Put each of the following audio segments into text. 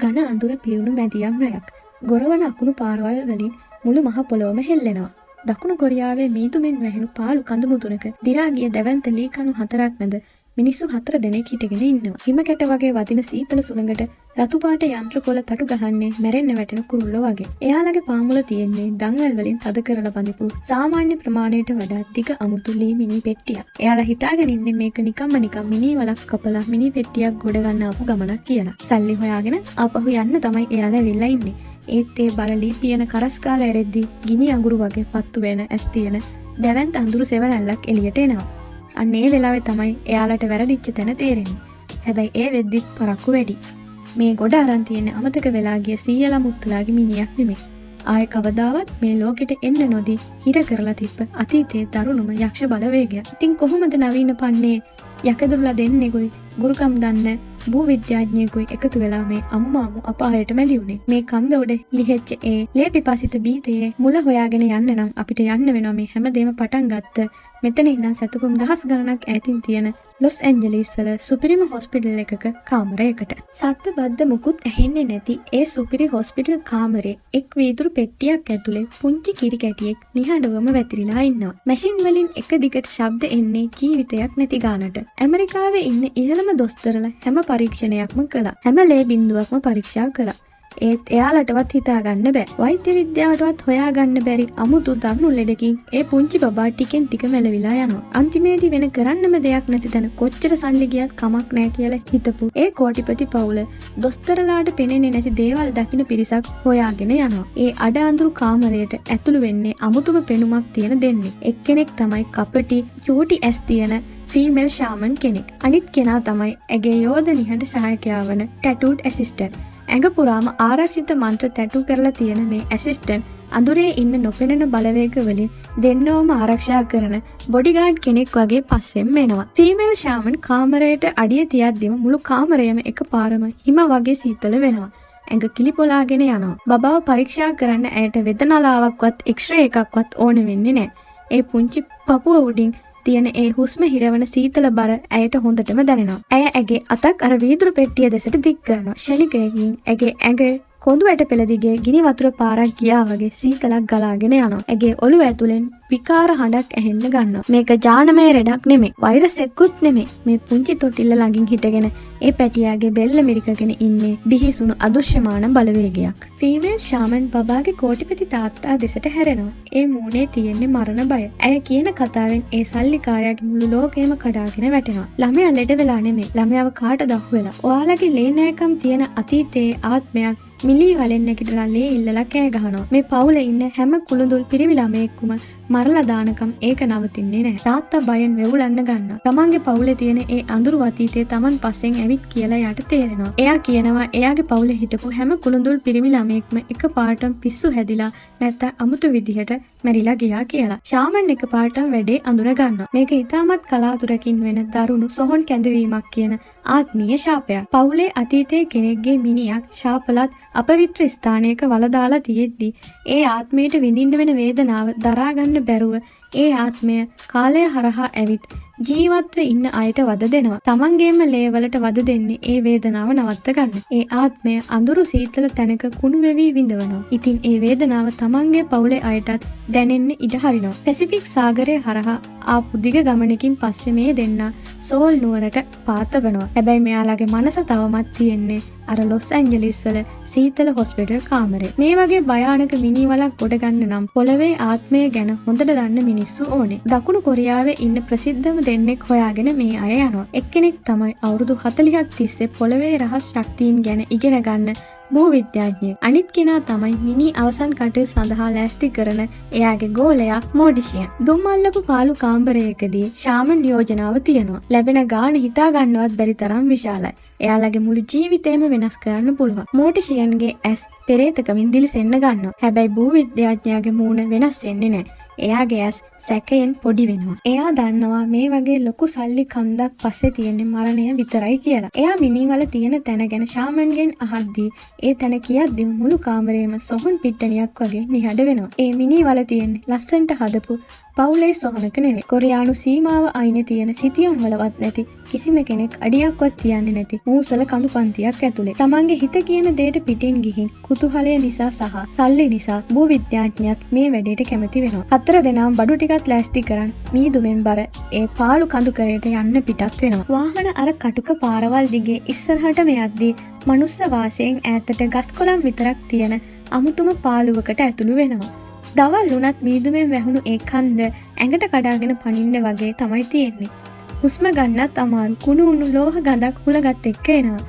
ඝන අඳුර පිරුණු මැදියම් රැයක්. ගොරවන අකුණු පාරවල් වලින් මුළු මහ පොළොවම හෙල්ලෙනවා. දකුණු කොරියාවේ මීදුමින් වැහෙණු පාළු කඳු මුදුනක දිරා ගිය දැවැන්ත ලී කණු 4ක් මැද මිනිස්සු 4 දෙනෙක් හිටගෙන ඉන්නවා. හිම කැට වගේ වදින සීතල සුළඟට රතු පාට යන්ත්‍ර කොළ තටු ගහන්නේ මැරෙන්න වැටෙන කුරුල්ලෝ වගේ. එයාලගේ පාමුල තියෙන්නේ දන්වැල් වලින් තද කරලා බඳපු සාමාන්‍ය ප්‍රමාණයට වඩා දිග අමුතු ලී මිනි පෙට්ටියක්. එයාලා හිතාගෙන ඉන්නේ මේක නිකම්ම මිනි වලක් කපලා මිනි පෙට්ටියක් ගොඩ ගන්න ආපු ගමනක් කියලා. සල්ලි හොයාගෙන ආපහු යන්න තමයි එයාලා වෙලා ඉන්නේ. ඒත් ඒ බර ලී පියන කරස් කාලා ඇරෙද්දි ගිනි අඟුරු වගේ පත්තු වෙන ඇස් තියෙන දැවැන්ත අඳුරු සෙවණැල්ලක් එළියට එනවා. අන්න ඒ වෙලාවේ තමයි එයාලට වැරදිච්ච තැන තේරෙන්නේ. හැබැයි ඒ වෙද්දිත් පරක්කු වැඩි. මේ ගොඩ අරන් තියෙන අමතක වෙලා ගිය සීයලා මුත්තලාගේ මිනිහක් නෙමෙයි. ආයේ කවදාවත් මේ ලෝකෙට එන්න නොදී හිර කරලා තිබ්බ අතීතයේ දරුණුම යක්ෂ බලවේගයක්. ඉතින් කොහොමද නවීන පන්නේ යකදුරලා දෙන්නෙකුයි ගුරුකම් දන්න භූවිද්‍යාඥයෙකුයි එකතු වෙලා මේ අම්මාමු අපායට මැදි උනේ. මේ කන්ද උඩ ලිහෙච්ච ඒ ලේ පිපාසිත බීතයේ මුල හොයාගෙන යන්න නම් අපිට යන්න වෙනවා මේ හැමදේම පටන් ගත්ත මෙතන ඉඳන් සතුකුම් දහස් ගණනක් ඈතින් තියෙන ලොස් ඇන්ජලිස් වල සුපිරිම හොස්පිටල් එකක කාමරයකට. සද්ද බද්ද මුකුත් ඇහෙන්නේ නැති ඒ සුපිරි හොස්පිටල් කාමරේ එක් වීදුරු පෙට්ටියක් ඇතුලේ පුංචි කිරි කැටියෙක් නිහඬවම වැතිරිලා ඉන්නවා. මැෂින් වලින් එක දිගට ශබ්ද එන්නේ ජීවිතයක් නැති ගානට. ඇමරිකාවේ ඉන්න ඉහළම දොස්තරලා හැම පරීක්ෂණයක්ම කළා. හැම ලේ බිඳුවක්ම පරීක්ෂා කළා. ඒත් එයාලටවත් හිතාගන්න බෑ. වෛද්‍ය විද්‍යාවටවත් හොයාගන්න බැරි අමුතු දරුණු ලෙඩකින් ඒ පුංචි බබා ටිකෙන් ටික මැලවිලා යනවා. අන්තිමේදී වෙන කරන්නම දෙයක් නැති තැන කොච්චර සල්ලි ගියත් කමක් නැහැ කියලා හිතපු ඒ කෝටිපති පවුල දොස්තරලාට පෙනෙන්නේ නැති දේවල් දකින්න පිරිසක් හොයාගෙන යනවා. ඒ අඩ අඳුරු කාමරයට ඇතුළු වෙන්නේ අමුතුම පෙනුමක් තියෙන දෙන්නේ. එක්කෙනෙක් තමයි කපටි චූටි ඇස් තියෙන ෆීමේල් ෂාමන් කෙනෙක්. අනිත් කෙනා තමයි ඇගේ යෝධ නිහඬ සහායකයා වන ටැටූඩ් ඇසිස්ටන්ට්. ඇඟ පුරාම ආරක්ෂිත මන්ත්‍ර ටැටු කරලා තියෙන මේ ඇසිස්ටන්ට් අඳුරේ ඉන්න නොපෙනෙන බලවේග වලින් දෙන්නවම ආරක්ෂා කරන බොඩිගාඩ් කෙනෙක් වගේ පස්සෙන් එනවා. ෆීමේල් ෂාමන් කාමරයට අඩිය තියද්දිම මුළු කාමරයම එකපාරම හිම වගේ සීතල වෙනවා. ඇඟ කිලිපොලාගෙන යනවා. බබාව පරීක්ෂා කරන්න ඇයට වෙදනලාවක්වත් එක්ස්රේ එකක්වත් ඕන වෙන්නේ නැහැ. ඒ පුංචි පපුව උඩින් තියෙන ඒ හුස්ම හිරවන සීතල බර ඇයට හොඳටම දැනෙනවා. ඇය ඇගේ අතක් අර වීදුරු පෙට්ටිය දෙසට දික් කරනවා. ෂණිකයකින් ඇගේ ඇඟ කොඳු වැට පෙළ දිගේ ගිනි වතුර පාරක් ගියා වගේ සීතලක් ගලාගෙන යනවා. ඇගේ ඔළුව ඇතුලෙන් විකාර හඬක් ඇහෙන්න ගන්නවා. මේක ජානමය රෙඩක් නෙමෙයි. වෛරස් එක්කුත් නෙමෙයි. මේ පුංචි තොටිල්ල ළඟින් හිටගෙන ඒ පැටියාගේ බෙල්ල මිරිකගෙන ඉන්නේ බිහිසුණු අදෘශ්‍යමාන බලවේගයක්. ෆීමේල් ෂාමන් බබාගේ කෝටිපති තාත්තා දෙසට හැරෙනවා. ඒ මූණේ තියෙන්නේ මරණ බය. ඇය කියන කතාවෙන් ඒ සල්ලිකාරයාගේ මුළු ලෝකෙම කඩාගෙන වැටෙනවා. ළමයා ලෙඩ වෙලා නෙමෙයි. ළමයාව කාටද අහු වෙලා. ඔයාලගේ ලේ නෑකම් තියෙන අතීතයේ ආත්මයක් මිලි වලෙන් නැගිටලා ලේ ඉල්ලලා කෑ ගහනවා. මේ පවුලේ ඉන්න හැම කුළුඳුල් පිරිමි ළමයෙක්ම මරලා දානකම් ඒක නවතින්නේ නැහැ. තාත්තා බයෙන් වෙවුලන්න ගන්නවා. තමන්ගේ පවුලේ තියෙන ඒ අඳුරු අතීතයේ තමන් පස්සෙන් ඇවිත් කියලා යාට තේරෙනවා. එයා කියනවා එයාගේ පවුලේ හිටපු හැම කුළුඳුල් පිරිමි ළමයෙක්ම එකපාරටම පිස්සු හැදිලා නැත්තම් අමුතු විදිහට මැරිලා ගියා කියලා. ෂාමන් එකපාරටම වැඩේ අඳුර ගන්නවා. මේක ඉතාමත් කලාතුරකින් වෙන දරුණු සොහොන් කැඳවීමක් කියන ආත්මීය ශාපයක්. පවුලේ අතීතයේ කෙනෙක්ගේ මිනිහක් ශාපලත් අපවිත්‍ර ස්ථානයක වලදාලා තියෙද්දි ඒ ආත්මයට විඳින්න වෙන වේදනාව දරා ගන්න බැරුව ඒ ආත්මය කාලය හරහා ඇවිත් ජීවත්ව ඉන්න අයට වද දෙනවා. තමන්ගේම ලේවලට වද දෙන්නේ ඒ වේදනාව නවත්ත ගන්න. ඒ ආත්මය අඳුරු සීතල තැනක කුණු වෙවි විඳවනවා. ඉතින් ඒ වේදනාව තමන්ගේ පවුලේ අයටත් දැනෙන්න ඉඩ හරිනවා. පැසිෆික් සාගරය හරහා ආපු දිග ගමනකින් පස්සේ මේ දෙන්නා සෝල් නුවරට පාතවනවා. හැබැයි මෙයාලගේ මනස තවමත් තියෙන්නේ අර ලොස් ඇන්ජලිස් වල සීතල හොස්පිටල් කාමරේ. මේ වගේ භයානක මිනිවලක් ගොඩ ගන්න නම් පොළවේ ආත්මය ගැන හොඳට දන්න මිනිස්සු ඕනේ. දකුණු කොරියාවේ ඉන්න ප්‍රසිද්ධම දෙන්නෙක් හොයාගෙන මේ අය යනවා. එක්කෙනෙක් තමයි අවුරුදු 40ක් තිස්සේ පොළවේ රහස් ශක්තියින් ගැන ඉගෙන ගන්න භූවිද්‍යාඥයෙක්. අනිත් කෙනා තමයි මිනි අවසන් කටයුතු සඳහා ලෑස්ති කරන එයාගේ ගෝලයා මොඩිෂියන්. දුම්මල්ලපු පාළු කාමරයකදී ෂාමන් යෝජනාව තියෙනවා. ලැබෙන ගාණ හිතා ගන්නවත් බැරි තරම් විශාලයි. එයාලගේ මුළු ජීවිතේම වෙනස් කරන්න පුළුවන්. මොඩිෂියන්ගේ ඇස් පෙරේතකමින් දිලිසෙන්න ගන්නවා. හැබැයි භූවිද්‍යාඥයාගේ මූණ වෙනස් වෙන්නේ නැහැ. එයාගේ ඇස් සැකයෙන් පොඩි වෙනවා. එයා දන්නවා මේ වගේ ලොකු සල්ලි කන්දක් පස්සේ තියෙන මරණය විතරයි කියලා. එයා මිනිවල තියෙන තැන ගැන ෂාමන්ගෙන් අහද්දී ඒ තැන කියද්දිම මුළු කාමරේම සොහොන් පිට්ටනියක් වගේ නිහඬ වෙනවා. ඒ මිනිවල තියෙන ලස්සන්ට හදපු පවුලේ සොහනක නෙවෙයි. කොරියානු සීමාව අයිනේ තියෙන සිතියම් වලවත් නැති කිසිම කෙනෙක් අඩියක්වත් තියන්නේ නැති මූසල කඳු පන්තියක් ඇතුලේ. තමන්ගේ හිත කියන දෙයට පිටින් ගිහින් කුතුහලය නිසා සහ සල්ලි නිසා භූවිද්‍යාඥයත් මේ වැඩේට කැමති වෙනවා. හතර දෙනාම බඩු ටිකක් ලෑස්ති කරන් මීදුමෙන් බර ඒ පාළු කඳු කරේට යන්න පිටත් වෙනවා. වාහන අර කටුක පාරවල් දිගේ ඉස්සරහටම යද්දී මනුස්ස වාසයෙන් ඈතට ගස් කොළන් විතරක් තියෙන අමුතුම පාළුවකට ඇතුළු වෙනවා. දවල් වුණත් මීදුමෙන් වැහුණු ඒ කන්ද ඇඟට කඩාගෙන පනින්න වගේ තමයි තියෙන්නේ. හුස්ම ගන්නත් අමාරු කුණු උණු ලෝහ ගඳක් හුලගත් එක්ක එනවා.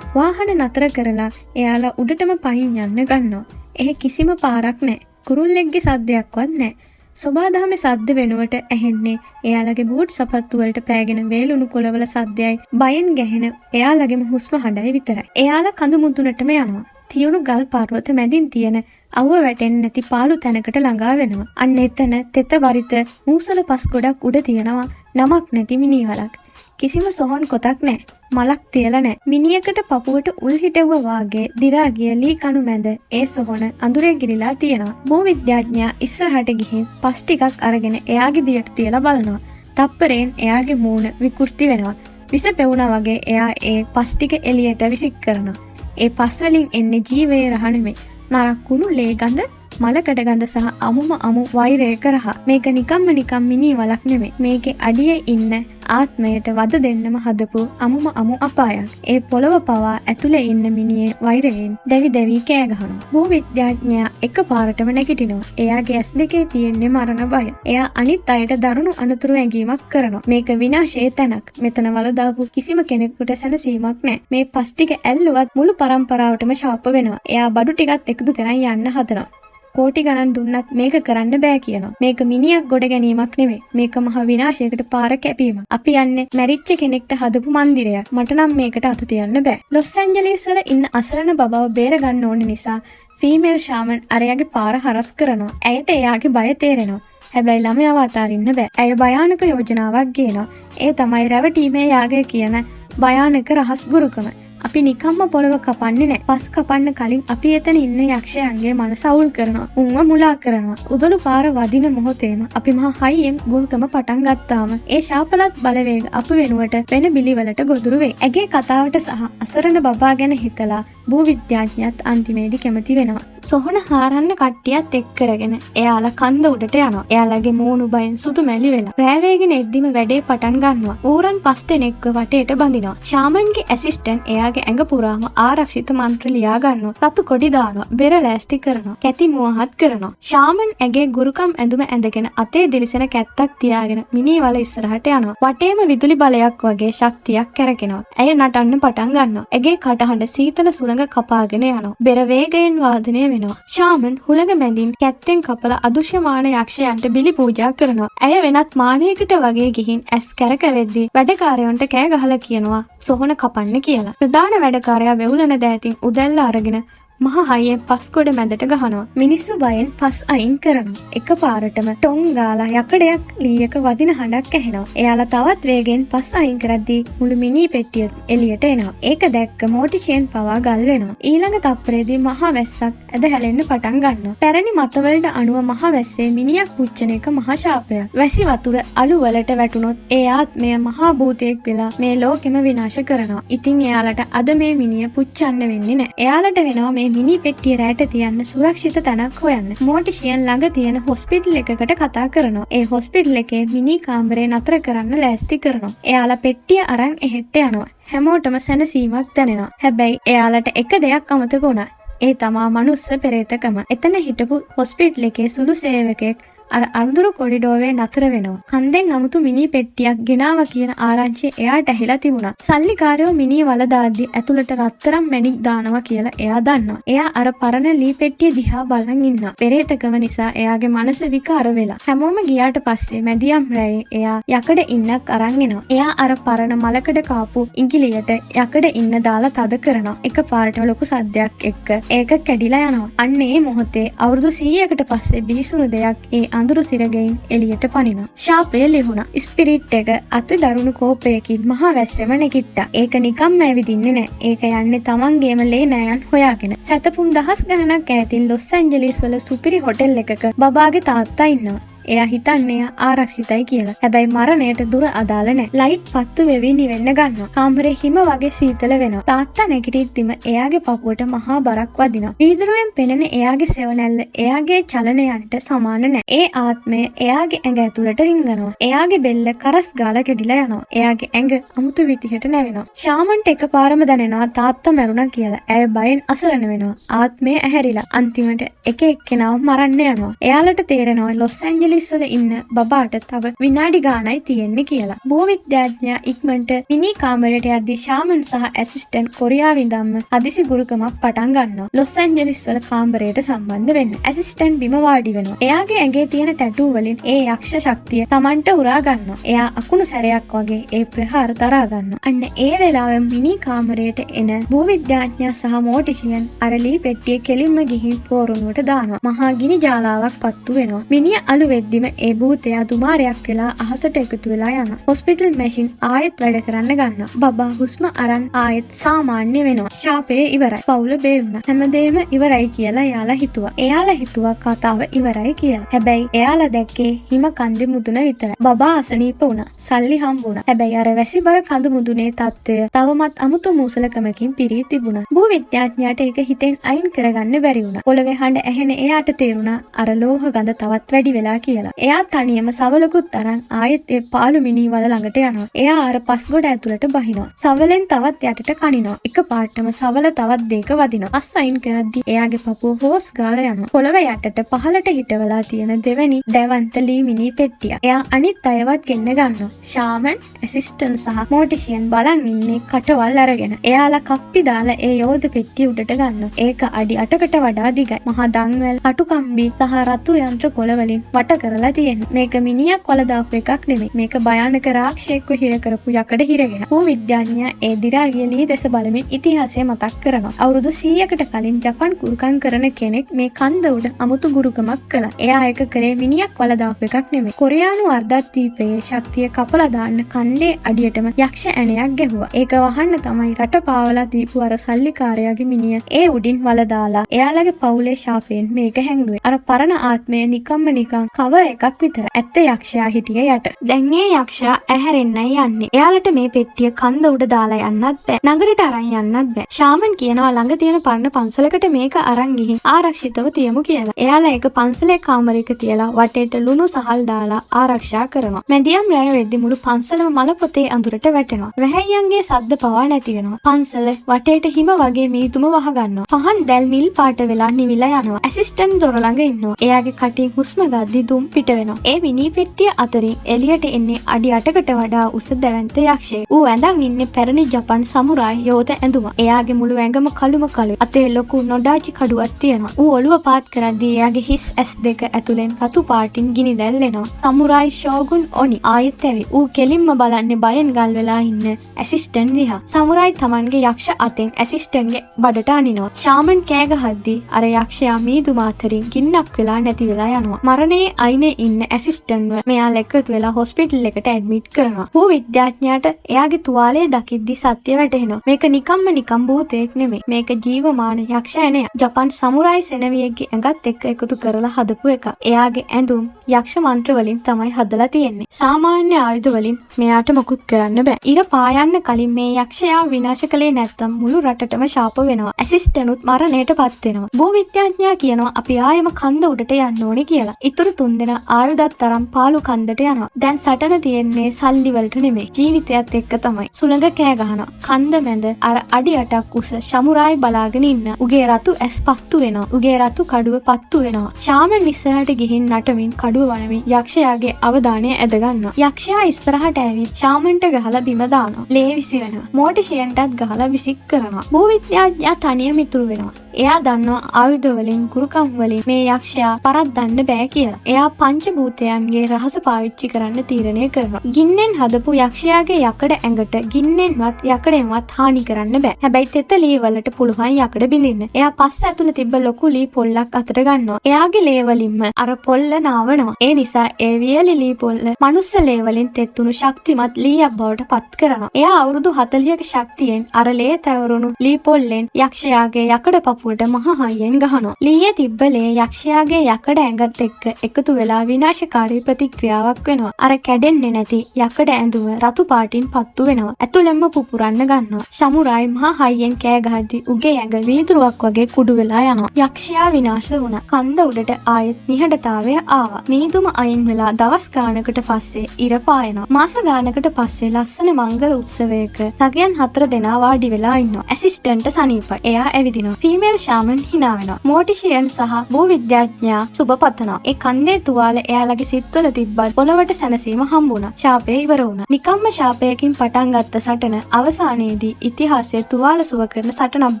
වාහන නතර කරලා එයාලා උඩටම පහින් යන්න ගන්නවා. එහෙ කිසිම පාරක් නැහැ. කුරුල්ලෙක්ගේ සද්දයක්වත් නැහැ. සෝබාදහමේ සද්ද වෙනුවට ඇහෙන්නේ එයාලගේ බූට් සපත්තු වලට පෑගෙන වේලුණු කොළවල සද්දයයි බයෙන් ගැහෙන එයාලගේම හුස්ම හඬයි විතරයි. එයාලා කඳු මුදුනටම යනවා. තියුණු ගල් පර්වත මැදින් තියෙන අවුව වැටෙන්නේ නැති පාළු තැනකට ළඟා වෙනවා. අන්න එතන තෙත වරිත මූසල පස් ගොඩක් උඩ තියෙනවා. නමක් නැති මිනිවලක්. කිසිම සොහොන් කොටක් නැහැ. මලක් තියලා නැහැ. මිනියකට පපුවට උල් හිටෙව්වා වාගේ දිරා ගිය ලී කණු මැද ඒ සොහොන අඳුරේ ගිලිලා තියෙනවා. භූවිද්‍යාඥයා ඉස්සරහට ගිහින් පස් ටිකක් අරගෙන එයාගේ දියට තියලා බලනවා. තප්පරෙන් එයාගේ මූණ විකෘති වෙනවා. විස පෙවුනා වගේ එයා ඒ පස් ටික එළියට විසික් කරනවා. ඒ පස් වලින් එන්නේ ජීවයේ රහ නෙමෙයි. නරක් කුණු ලේ ගඳ, මලකඩ ගඳ සහ අමුම වෛරයක රහ. මේක නිකම් මිනි වලක් නෙමෙයි. මේකේ අඩියේ ඉන්න ආත්මයට වද දෙන්නම හදපු අමු අපායක්. ඒ පොළව පවා ඇතුලේ ඉන්න මිනියේ වෛරයෙන් දැවි කෑ ගහනවා. භූවිද්‍යාඥයා එකපාරටම නැගිටිනවා. එයාගේ ඇස් දෙකේ තියෙන්නේ මරණ බය. එයා අනිත් අයට දරුණු අනතුරු ඇඟීමක් කරනවා. මේක විනාශයේ තැනක්. මෙතන වලදාපු කිසිම කෙනෙකුට සැනසීමක් නැහැ. මේ පස් ටික ඇල්ලුවත් මුළු පරම්පරාවටම ශාප වෙනවා. එයා බඩු ටිකත් එකතු කරන් යන්න හදනවා. කෝටි ගණන් දුන්නත් මේක කරන්න බෑ කියනවා. මේක මිනියක් ගොඩ ගැනීමක් නෙමෙයි. මේක මහ විනාශයකට පාර කැපීමක්. අපි යන්නේ මැරිච්ච කෙනෙක්ට හදපු මන්දිරයක්. මට නම් මේකට අත තියන්න බෑ. ලොස් ඇන්ජලිස් වල ඉන්න අසරණ බබව බේර ගන්න ඕන නිසා ෆීමේල් ෂාමන් අරයාගේ පාර හරස් කරනවා. ඇයට එයාගේ බය තේරෙනවා. හැබැයි ළමයාව අතාරින්න බෑ. ඇය භයානක යෝජනාවක් ගේනවා. ඒ තමයි රැවටීමේ යාගය කියන භයානක රහස් ගුරුකම. අපි නිකම්ම පොළව කපන්නේ නැහැ. පස් කපන්න කලින් අපි එතන ඉන්න යක්ෂයන්ගේ මනස අවුල් කරනවා. උන්ව මුලා කරනවා. උදළු පාර වදින මොහොතේම අපි මහා හයියෙන් ගුල්කම පටන් ගත්තාම ඒ ශාපලත් බලවේග අප වෙනුවට වෙන බිලිවලට ගොදුරු වෙයි. ඇගේ කතාවට සහ අසරණ බබා ගැන හිතලා භූවිද්‍යාඥයත් අන්තිමේදී කැමති වෙනවා. සොහොන හාරන්න කට්ටියත් එක් කරගෙන එයාලා කන්ද උඩට යනවා. එයාලගේ මූණු බයෙන් සුදු මැලි වෙලා. රෑවේගෙන එද්දිම වැඩේ පටන් ගන්නවා. ඌරන් 5 දෙනෙක්ව වටේට බඳිනවා. ෂාමන්ගේ ඇසිස්ටන්ට් එයාගේ ඇඟ පුරාම ආරක්ෂිත මන්ත්‍ර ලියා ගන්නවා. රතු කොඩි දානවා. බෙර ලෑස්ති කරනවා. කැටි මුවහත් කරනවා. ෂාමන් ඇගේ ගුරුකම් ඇඳුම ඇඳගෙන අතේ දිලිසෙන කැත්තක් තියාගෙන මිනි වල ඉස්සරහට යනවා. වටේම විදුලි බලයක් වගේ ශක්තියක් කැරකෙනවා. ඇය නටන්න පටන් ගන්නවා. ඇගේ කටහඬ සීතල සුළඟ කපාගෙන යනවා. බෙර වේගයෙන් වාදනය වෙනවා. ෂාමන් හුළඟ මැදින් කැත්තෙන් කපලා අදුෂ්‍යමාන යක්ෂයන්ට බිලි පූජා කරනවා. ඇය වෙනත් මානයකට වගේ ගිහින් ඇස් කැරක වෙද්දී වැඩකාරයන්ට කෑ ගහලා කියනවා සොහොන කපන්න කියලා. ප්‍රධාන වැඩකාරයා වෙවුලන දෑතින් උදැල්ල අරගෙන මහ හයියෙන් පස් ගොඩ මැදට ගහනවා. මිනිස්සු බයෙන් පස් අයින් කරනවා. එකපාරටම ටොං ගාලා යකඩයක් ලීයක වදින හඬක් ඇහෙනවා. එයාලා තවත් වේගෙන් පස් අයින් කරද්දී මුළු මිනි පෙට්ටිය එළියට එනවා. ඒක දැක්ක මෝටිචෙන් පවා ගල් වෙනවා. ඊළඟ තප්පරේදී මහ වැස්සක් ඇද හැලෙන්න පටන් ගන්නවා. පැරණි මතවලට අනුව මහ වැස්සේ මිනියක් පුච්චන එක මහ ශාපයක්. වැසි වතුර අලු වලට වැටුනොත් ඒ ආත්මය මහා භූතයෙක් වෙලා මේ ලෝකෙම විනාශ කරනවා. ඉතින් එයාලට අද මේ මිනිය පුච්චන්න වෙන්නේ නැහැ. එයාලට වෙනවා මේ මිනි පෙට්ටිය රැට තියන්න සුරක්ෂිත තැනක් හොයන්න. මෝටිෂියන් ළඟ තියෙන හොස්පිටල් එකකට කතා කරනවා. ඒ හොස්පිටල් එකේ මිනි කාමරේ නතර කරන්න ලෑස්ති කරනවා. එයාලා පෙට්ටිය අරන් එහෙට යනවා. හැමෝටම සැනසීමක් දැනෙනවා. හැබැයි එයාලට එක දෙයක් අමතක වුණා. ඒ තමා මනුස්ස පෙරේතකම. එතන හිටපු හොස්පිටල් එකේ සුළු සේවකයෙක් අර අඳුරු කොරිඩෝවේ නතර වෙනවා. කන්දෙන් අමුතු මිනි පෙට්ටියක් ගෙනාවා කියන ආරංචිය එයාට ඇහිලා තිබුණා. සල්ලිකාරයෝ මිනි වල දාද්දි ඇතුළට රත්තරන් මැණික් දානවා කියලා එයා දන්නවා. එයා අර පරණ ලී පෙට්ටිය දිහා බලන් ඉන්නවා. පෙරේතකම නිසා එයාගේ මනස විකාර වෙලා. හැමෝම ගියාට පස්සේ මැදියම් රැයේ එයා යකඩ ඉන්නක් අරන් එනවා. එයා අර පරණ මලකඩ කාපු ඉඟිලියට යකඩ ඉන්න දාලා තද කරනවා. එකපාරට ලොකු සද්දයක් එක්ක ඒක කැඩිලා යනවා. අන්න ඒ මොහොතේ අවුරුදු 100කට පස්සේ බිහිසුණු දෙයක් ඒ අඳුරු සිරගෙයින් එළියට පනිනවා. ශාපය ලිහුණා. ස්පිරිට් එක අත දරුණු කෝපයකින් මහා වැස්සෙම නැගිට්ටා. ඒක නිකම්ම ඇවිදින්නේ නැහැ. ඒක යන්නේ තමන්ගේම ලේ නෑයන් හොයාගෙන. සතපුම් දහස් ගණනක් ඈතින් ලොස් ඇන්ජලිස් වල සුපිරි හොටෙල් එකක බබාගේ තාත්තා ඉන්නවා. එයා හිතන්නේ එයා ආරක්ෂිතයි කියලා. හැබැයි මරණයට දුර අදාළ නැහැ. ලයිට් පත්තු වෙවි නිවෙන්න ගන්නවා. කාමරේ හිම වගේ සීතල වෙනවා. තාත්තා නැගිටිද්දිම එයාගේ පපුවට මහා බරක් වදිනවා. වීදුරුවෙන් පෙනෙන එයාගේ සෙවණැල්ල එයාගේ චලනයන්ට සමාන නැහැ. ඒ ආත්මය එයාගේ ඇඟ ඇතුළට රිංගනවා. එයාගේ බෙල්ල කරස් ගාලා කැඩිලා යනවා. එයාගේ ඇඟ අමුතු විදිහට නැවෙනවා. ශාමන්ට එකපාරම දැනෙනවා තාත්තා මැරුණා කියලා. ඇය බයෙන් අසරණ වෙනවා. ආත්මය ඇහැරිලා. අන්තිමට එක එක්කෙනාව මරන්න යනවා. එයාලට තේරෙනවා ලොස් ඇන්ජලිස් වල ඉන්න බබාට තව විනාඩි ගාණයි තියෙන්නේ කියලා. භූවිද්‍යාඥයා ඉක්මනට මිනි කාමරයට යද්දී ශාමන් සහ ඇසිස්ටන්ට් කොරියාවෙන් ඉඳන්ම හදිසි ගුරුකමක් පටන් ගන්නවා. ලොස් ඇන්ජලිස් වල කාමරයට සම්බන්ධ වෙන්න. ඇසිස්ටන්ට් බිම වාඩි වෙනවා. එයාගේ ඇඟේ තියෙන ටැටූ වලින් ඒ යක්ෂ ශක්තිය Tamanට උරා ගන්නවා. එයා අකුණු සැරයක් වගේ ඒ ප්‍රහාර දරා ගන්නවා. අන්න ඒ වෙලාවෙ මිනි කාමරයට එන භූවිද්‍යාඥයා සහ මෝටිෂියන් අරලී පෙට්ටිය කෙලින්ම ගිහින් පෝරණුවට දානවා. මහා ගිනි ජාලාවක් පත්තු වෙනවා. මිනිහ අලු වෙද්දිම ඒ භූතයා දුමාරයක් වෙලා අහසට එකතු වෙලා යනවා. හොස්පිටල් මැෂින් ආයෙත් වැඩ කරන්න ගන්නවා. බබා හුස්ම අරන් ආයෙත් සාමාන්‍ය වෙනවා. ශාපේ ඉවරයි. පවුල බේරුණා. හැමදේම ඉවරයි කියලා එයාලා හිතුවා. එයාලා හිතුවා කතාව ඉවරයි කියලා. හැබැයි එයාලා දැක්කේ හිම කන්දේ මුදුන විතරයි. බබා අසනීප වුණා. සල්ලි හම්බුණා. හැබැයි අර වැසිබර කඳු මුදුනේ තත්ත්වය තවමත් අමුතු මූසලකමකින් පිරී තිබුණා. භූවිද්‍යාඥයාට ඒක හිතෙන් අයින් කරගන්න බැරි වුණා. පොළවේ හඬ ඇහෙන එයාට තේරුණා අර ලෝහ ගඳ තවත් වැඩි වෙලා කියලා. එයා තනියම සවලකුත් අරන් ආයෙත් ඒ පාළු මිනි වල ළඟට යනවා. එයා අර පස්ගොඩ ඇතුළට බහිනවා. සවලෙන් තවත් යටට කනිනවා. එක පාටම සවල තවත් දෙක වදිනවා. අස් අයින් කරද්දී එයාගේ පපුව හොස් ගාලා යනවා. පොළව යටට පහළට හිටවලා තියෙන දෙවැනි දැවන්ත ලී මිනි පෙට්ටිය. එයා අනිත් අයවත් ගෙන්න ගන්නවා. ශාමන්, ඇසිස්ටන්ට් සහ මෝටිෂියන් බලන් ඉන්නේ කටවල් අරගෙන. එයාලා කප්පි දාලා ඒ යෝධ පෙට්ටිය උඩට ගන්නවා. ඒක අඩි 8කට වඩා දිගයි. මහා දන්වැල්, අටුකම්බි සහ රතු යන්ත්‍ර කොළ වලින් වට කරලා තියෙනවා. මේක මිනිහක් වල දාපු එකක් නෙමෙයි. මේක භයානක රාක්ෂයෙක්ව හිර කරපු යකඩ හිරගෙන. භූවිද්‍යාඥයා ඒ දිරා ගිය ලී දෙස බලමින් ඉතිහාසය මතක් කරනවා. අවුරුදු 100කට කලින් ජපන් ගුරුකම් කරන කෙනෙක් මේ කන්ද උඩ අමුතු ගුරුකමක් කළා. එයා ඒක කළේ මිනිහක් වල දාපු එකක් නෙමෙයි. කොරියානු අර්ධද්වීපයේ ශක්තිය කපලා දාන්න කන්දේ අඩියටම යක්ෂ ඇණයක් ගැහුවා. ඒක වහන්න තමයි රට පාවලා දීපු අර සල්ලිකාරයාගේ මිනිහ ඒ උඩින් වල දාලා එයාලගේ පවුලේ ශාපයෙන් මේක හැංගුවේ. අර පරණ ආත්මය නිකම්ම නිකන් කව එකක් විතර. ඇත්ත යක්ෂයා හිටියේ යට. දැන් ඒ යක්ෂයා ඇහැරෙන්නයි යන්නේ. එයාලට මේ පෙට්ටිය කන්ද උඩ දාලා යන්නත් බෑ. නගරයට අරන් යන්නත් බෑ. ශාමන් කියනවා ළඟ තියෙන පරණ පන්සලකට මේක අරන් ගිහින් ආරක්ෂිතව තියමු කියලා. එයාලා ඒක පන්සලේ කාමරයක තියලා වටේට ලුණු සහල් දාලා ආරක්ෂා කරනවා. මැදියම් රැය වෙද්දි මුළු පන්සලම මල පොතේ අඳුරට වැටෙනවා. වැහැයියන්ගේ සද්ද පවා නැති වෙනවා. පන්සල වටේට හිම වගේ මීතුම වහ ගන්නවා. පහන් දැල් නිල් පාට වෙලා නිවිලා යනවා. ඇසිස්ටන්ට් දොර ළඟ ඉන්නවා. එයාගේ කටින් හුස්ම ගද්දි දුම් පිට වෙනවා. ඒ මිනි පෙට්ටිය අතරින් එළියට එන්නේ අඩි 8කට වඩා උස දැවැන්ත යක්ෂයෙක්. ඌ ඇඳන් ඉන්නේ පැරණි ජපන් සමුරායි යෝධ ඇඳුම. එයාගේ මුළු ඇඟම කළුම කළු. අතේ ලොකු නොඩාචි කඩුවක් තියෙනවා. ඌ ඔළුව පාත් කරද්දී එයාගේ හිස් ඇස් දෙක ඇතුලෙන් රතු පාටින් ගිනි දැල් එනවා. සමුරායි ෂෝගුන් ඔනි ආයෙත් ඇවි. ඌ කෙලින්ම බලන්නේ බයෙන් ගල් වෙලා ඉන්න ඇසිස්ටන්ට් දිහා. සමුරායි Tamanගේ යක්ෂ අතෙන් ඇසිස්ටන්ට්ගේ බඩට අනිනවා. ශාමන් කෑ ගහද්දී අර යක්ෂයා මීදුම අතරින් ගින්නක් වෙලා නැති වෙලා යනවා. මරණයේ අයිනේ ඉන්න ඇසිස්ටන්ට්ව මෙයාලා එකතු වෙලා හොස්පිටල් එකට ඇඩ්මිට් කරනවා. භූවිද්‍යාඥයාට එයාගේ තුවාලය දකිද්දි සත්‍ය වැටහෙනවා. මේක නිකම් භූතයක් නෙමෙයි. මේක ජීවමාන යක්ෂ ඇණයක්. ජපන් සමුරායි සෙනවියෙක්ගේ ඇඟත් එක්ක එකතු කරලා හදපු එකක්. එයාගේ ඇඳුම් යක්ෂ මන්ත්‍ර වලින් තමයි හදලා තියෙන්නේ. සාමාන්‍ය ආයුධ වලින් මෙයාට මොකුත් කරන්න බෑ. ඉර පායන්න කලින් මේ යක්ෂයා විනාශ කළේ නැත්නම් මුළු රටටම ශාප වෙනවා. ඇසිස්ටන්ට්ුත් මරණයටපත් වෙනවා. භූවිද්‍යාඥයා කියනවා අපි ආයෙම කන්ද උඩට යන්න ඕනේ කියලා. ඉතුරු 3 දෙනා ආයුධත් තරම් පාළු කන්දට යනවා. දැන් සටන තියෙන්නේ සල්ලි වලට නෙමෙයි. ජීවිතයත් එක්ක තමයි. සුළඟ කෑ ගහනවා. කන්ද මැද අර අඩි 8ක් උස සමුරායි බලාගෙන ඉන්න. උගේ රතු ඇස් පත්තු වෙනවා. උගේ රතු කඩුව පත්තු වෙනවා. ශාමන් ඉස්සරහට ගිහින් නටමින් කඩුව වනමින් යක්ෂයාගේ අවධානය ඇද ගන්නවා. යක්ෂයා ඉස්සරහට ඇවිත් ශාමන්ට ගහලා බිම දානවා. ලේ විසි වෙනවා. මෝටිෂියන්ටත් ගහලා විසික් කරනවා. භූවිද්‍යාඥයා තනියම ඉතුරු වෙනවා. එයා දන්නවා ආයුධ වලින් කුරුකම් වලින් මේ යක්ෂයා පරද්දන්න බෑ කියලා. එයා පංච භූතයන්ගේ රහස පාවිච්චි කරන්න තීරණය කරනවා. ගින්නෙන් හදපු යක්ෂයාගේ යකඩ ඇඟට ගින්නෙන්වත් යකඩෙන්වත් හානි කරන්න බෑ. හැබැයි තෙත ලී වලට පුළුවන් යකඩ බිඳින්න. එයා පස්ස ඇතුළේ තිබ්බ ලොකු ලී පොල්ලක් අතට ගන්නවා. එයාගේ ලේ වලින්ම අර පොල්ල නාවනවා. ඒ නිසා ඒ වියලි ලී පොල්ල මනුස්ස ලේ වලින් තෙත්තුණු ශක්තිමත් ලීයක් බවට පත් කරනවා. එයා අවුරුදු 40ක ශක්තියෙන් අර ලේ තැවරුණු ලී පොල්ලෙන් යක්ෂයාගේ යකඩ පපුවට මහ හයියෙන් ගහනවා. ලීයේ තිබ්බ ලේ යක්ෂයාගේ යකඩ ඇඟත් එක්ක එකතු වෙලා විනාශකාරී ප්‍රතික්‍රියාවක් වෙනවා. අර කැඩෙන්නේ නැති යකඩ ඇඳුම රතු පාටින් පත්තු වෙනවා. ඇතුළෙන්ම පුපුරන්න ගන්නවා. සමුරායි මහා හයියෙන් කෑ ගහද්දි උගේ ඇඟ වීදුරුවක් වගේ කුඩු වෙලා යනවා. යක්ෂයා විනාශ වුණා. කන්ද උඩට ආයෙත් නිහඬතාවය ආවා. මීදුම අයින් වෙලා දවස් ගානකට පස්සේ ඉර පායනවා. මාස ගානකට පස්සේ ලස්සන මංගල උත්සවයක සගයන් 4 දෙනා වාඩි වෙලා ඉන්නවා. ඇසිස්ටන්ට් සනීපයි. එයා ඇවිදිනවා. ෆීමේල් ෂාමන් hina වෙනවා. මෝටිෂියන් සහ භූවිද්‍යාඥයා සුබ පතනවා. ඒ කන්දේ තුවාල එයාලගේ සිත්වල තිබ්බත් පොළවට සැනසීම හම්බුණා. ශාපය ඉවර වුණා. නිකම්ම ශාපයකින් පටන් ගත්ත සටන අවසානයේදී ඉතිහාසයේ තුවාල සුව කරන සටනක්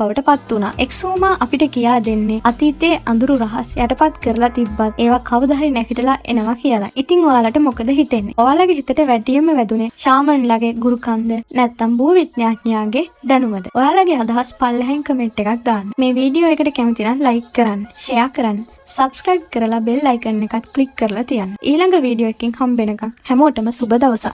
බවට පත් වුණා. එක්සූමා අපිට කියා දෙන්නේ අතීතයේ අඳුරු රහස් යටපත් කරලා තිබ්බත් ඒවා කවදා හරි නැගිටලා එනවා කියලා. ඉතින් ඔයාලට මොකද හිතෙන්නේ? ඔයාලගේ හිතට වැඩියෙන්ම වැදුනේ ෂාමන්ලගේ ගුරුකන්ද නැත්නම් භූවිද්‍යාඥයාගේ දැනුමද? ඔයාලගේ අදහස් පල්ලෙහින් කමෙන්ට් එකක් දාන්න. මේ වීඩියෝ එකට කැමති නම් ලයික් කරන්න, ෂෙයා කරන්න, සබ්ස්ක්‍රයිබ් කරලා බෙල් අයිකන් එකත් ක්ලික් කරලා තියන්න. ඊළඟ වීඩියෝ එකකින් හම්බ වෙනකම් හැමෝටම සුබ දවසක්.